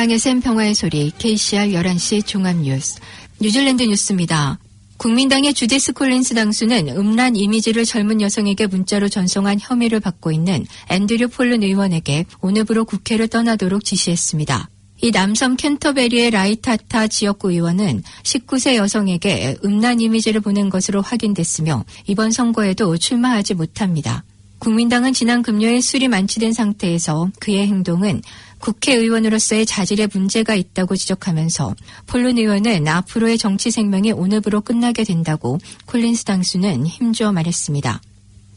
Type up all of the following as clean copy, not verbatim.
사랑의 샘 평화의 소리 KCR 11시 종합뉴스 뉴질랜드 뉴스입니다. 국민당의 주디스 콜린스 당수는 음란 이미지를 젊은 여성에게 문자로 전송한 혐의를 받고 있는 앤드류 폴른 의원에게 오늘부로 국회를 떠나도록 지시했습니다. 이 남섬 캔터베리의 라이타타 지역구 의원은 19세 여성에게 음란 이미지를 보낸 것으로 확인됐으며 이번 선거에도 출마하지 못합니다. 국민당은 지난 금요일 술이 만취된 상태에서 그의 행동은 국회의원으로서의 자질에 문제가 있다고 지적하면서 폴른 의원은 앞으로의 정치 생명이 오늘부로 끝나게 된다고 콜린스 당수는 힘주어 말했습니다.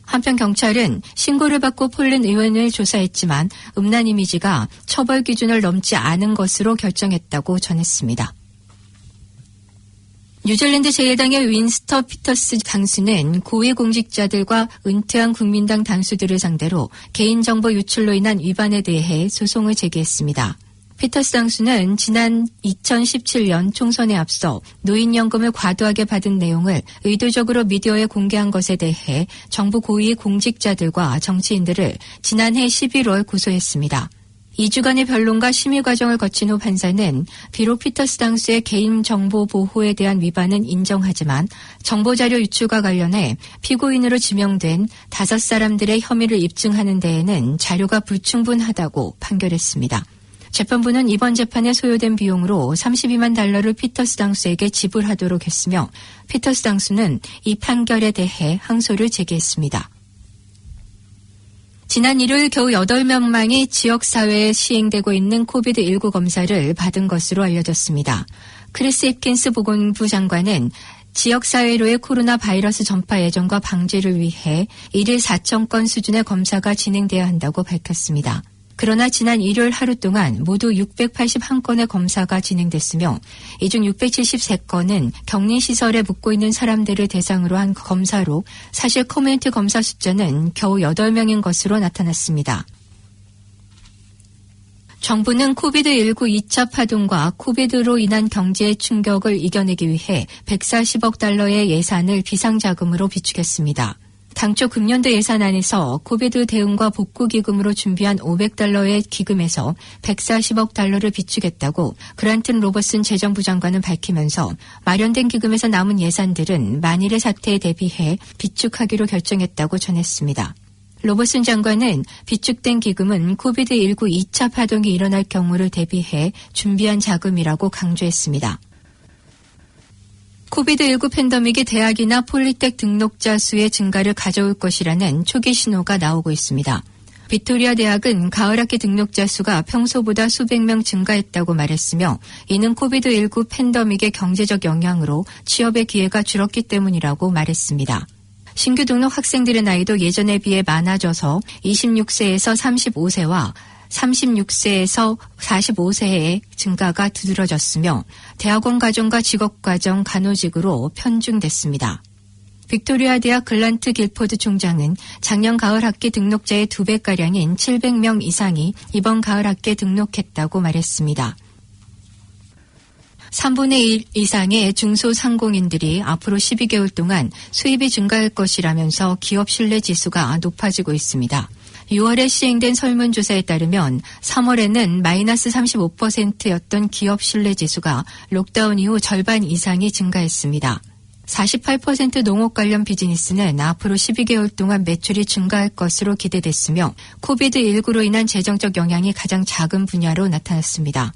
한편 경찰은 신고를 받고 폴른 의원을 조사했지만 음란 이미지가 처벌 기준을 넘지 않은 것으로 결정했다고 전했습니다. 뉴질랜드 제1당의 윈스터 피터스 당수는 고위공직자들과 은퇴한 국민당 당수들을 상대로 개인정보 유출로 인한 위반에 대해 소송을 제기했습니다. 피터스 당수는 지난 2017년 총선에 앞서 노인연금을 과도하게 받은 내용을 의도적으로 미디어에 공개한 것에 대해 정부 고위 공직자들과 정치인들을 지난해 11월 고소했습니다. 2주간의 변론과 심의 과정을 거친 후 판사는 비록 피터스 당수의 개인정보 보호에 대한 위반은 인정하지만 정보자료 유출과 관련해 피고인으로 지명된 5사람들의 혐의를 입증하는 데에는 자료가 불충분하다고 판결했습니다. 재판부는 이번 재판에 소요된 비용으로 $32만 달러를 피터스 당수에게 지불하도록 했으며 피터스 당수는 이 판결에 대해 항소를 제기했습니다. 지난 일요일 겨우 8명만이 지역사회에 시행되고 있는 코비드19 검사를 받은 것으로 알려졌습니다. 크리스 힙킨스 보건부 장관은 지역사회로의 코로나 바이러스 전파 예정과 방지를 위해 일일 4,000건 수준의 검사가 진행돼야 한다고 밝혔습니다. 그러나 지난 일요일 하루 동안 모두 681건의 검사가 진행됐으며 이 중 673건은 격리시설에 묵고 있는 사람들을 대상으로 한 검사로 사실 커뮤니티 검사 숫자는 겨우 8명인 것으로 나타났습니다. 정부는 코비드19 2차 파동과 코비드로 인한 경제의 충격을 이겨내기 위해 140억 달러의 예산을 비상자금으로 비축했습니다. 당초 금년도 예산안에서 코비드 대응과 복구기금으로 준비한 $500의 기금에서 140억 달러를 비축했다고 그란튼 로버슨 재정부 장관은 밝히면서 마련된 기금에서 남은 예산들은 만일의 사태에 대비해 비축하기로 결정했다고 전했습니다. 로버슨 장관은 비축된 기금은 코비드19 2차 파동이 일어날 경우를 대비해 준비한 자금이라고 강조했습니다. 코비드19 팬데믹이 대학이나 폴리텍 등록자 수의 증가를 가져올 것이라는 초기 신호가 나오고 있습니다. 빅토리아 대학은 가을 학기 등록자 수가 평소보다 수백 명 증가했다고 말했으며 이는 코비드19 팬데믹의 경제적 영향으로 취업의 기회가 줄었기 때문이라고 말했습니다. 신규 등록 학생들의 나이도 예전에 비해 많아져서 26세에서 35세와 36세에서 45세의 증가가 두드러졌으며 대학원 과정과 직업과정 간호직으로 편중됐습니다. 빅토리아 대학 글란트 길포드 총장은 작년 가을 학기 등록자의 2배가량인 700명 이상이 이번 가을 학기에 등록했다고 말했습니다. 3분의 1 이상의 중소상공인들이 앞으로 12개월 동안 수입이 증가할 것이라면서 기업 신뢰 지수가 높아지고 있습니다. 6월에 시행된 설문조사에 따르면 3월에는 마이너스 35%였던 기업 신뢰지수가 록다운 이후 절반 이상이 증가했습니다. 48% 농업 관련 비즈니스는 앞으로 12개월 동안 매출이 증가할 것으로 기대됐으며 코비드19로 인한 재정적 영향이 가장 작은 분야로 나타났습니다.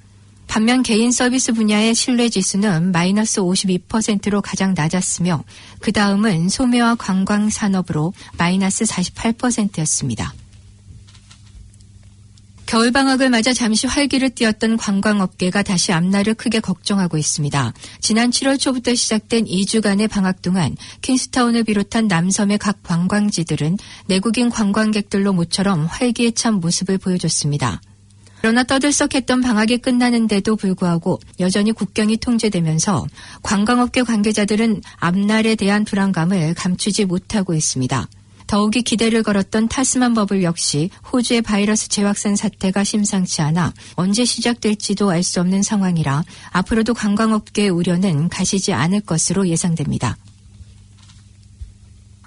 반면 개인 서비스 분야의 신뢰지수는 마이너스 52%로 가장 낮았으며 그 다음은 소매와 관광 산업으로 마이너스 48%였습니다. 겨울방학을 맞아 잠시 활기를 띠었던 관광업계가 다시 앞날을 크게 걱정하고 있습니다. 지난 7월 초부터 시작된 2주간의 방학 동안 퀸스타운을 비롯한 남섬의 각 관광지들은 내국인 관광객들로 모처럼 활기에 찬 모습을 보여줬습니다. 그러나 떠들썩했던 방학이 끝나는데도 불구하고 여전히 국경이 통제되면서 관광업계 관계자들은 앞날에 대한 불안감을 감추지 못하고 있습니다. 더욱이 기대를 걸었던 타스만 버블 역시 호주의 바이러스 재확산 사태가 심상치 않아 언제 시작될지도 알 수 없는 상황이라 앞으로도 관광업계의 우려는 가시지 않을 것으로 예상됩니다.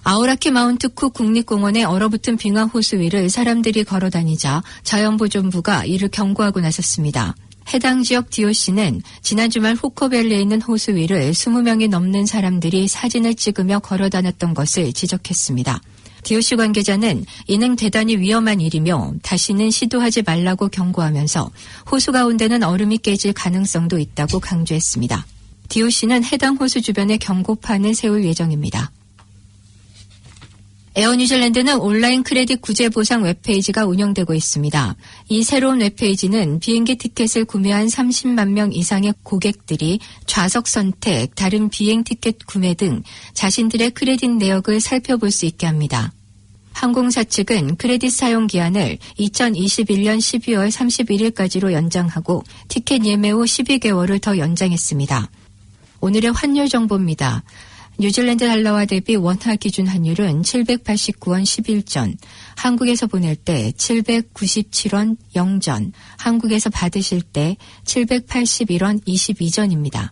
아우라키 마운트 쿡 국립공원의 얼어붙은 빙하 호수 위를 사람들이 걸어다니자 자연보존부가 이를 경고하고 나섰습니다. 해당 지역 DOC는 지난 주말 후커밸리에 있는 호수 위를 20명이 넘는 사람들이 사진을 찍으며 걸어 다녔던 것을 지적했습니다. DOC 관계자는 이는 대단히 위험한 일이며 다시는 시도하지 말라고 경고하면서 호수 가운데는 얼음이 깨질 가능성도 있다고 강조했습니다. DOC는 해당 호수 주변에 경고판을 세울 예정입니다. 에어뉴질랜드는 온라인 크레딧 구제 보상 웹페이지가 운영되고 있습니다. 이 새로운 웹페이지는 비행기 티켓을 구매한 30만 명 이상의 고객들이 좌석 선택, 다른 비행 티켓 구매 등 자신들의 크레딧 내역을 살펴볼 수 있게 합니다. 항공사 측은 크레딧 사용 기한을 2021년 12월 31일까지로 연장하고 티켓 예매 후 12개월을 더 연장했습니다. 오늘의 환율 정보입니다. 뉴질랜드 달러와 대비 원화 기준 환율은 789원 11전, 한국에서 보낼 때 797원 0전, 한국에서 받으실 때 781원 22전입니다.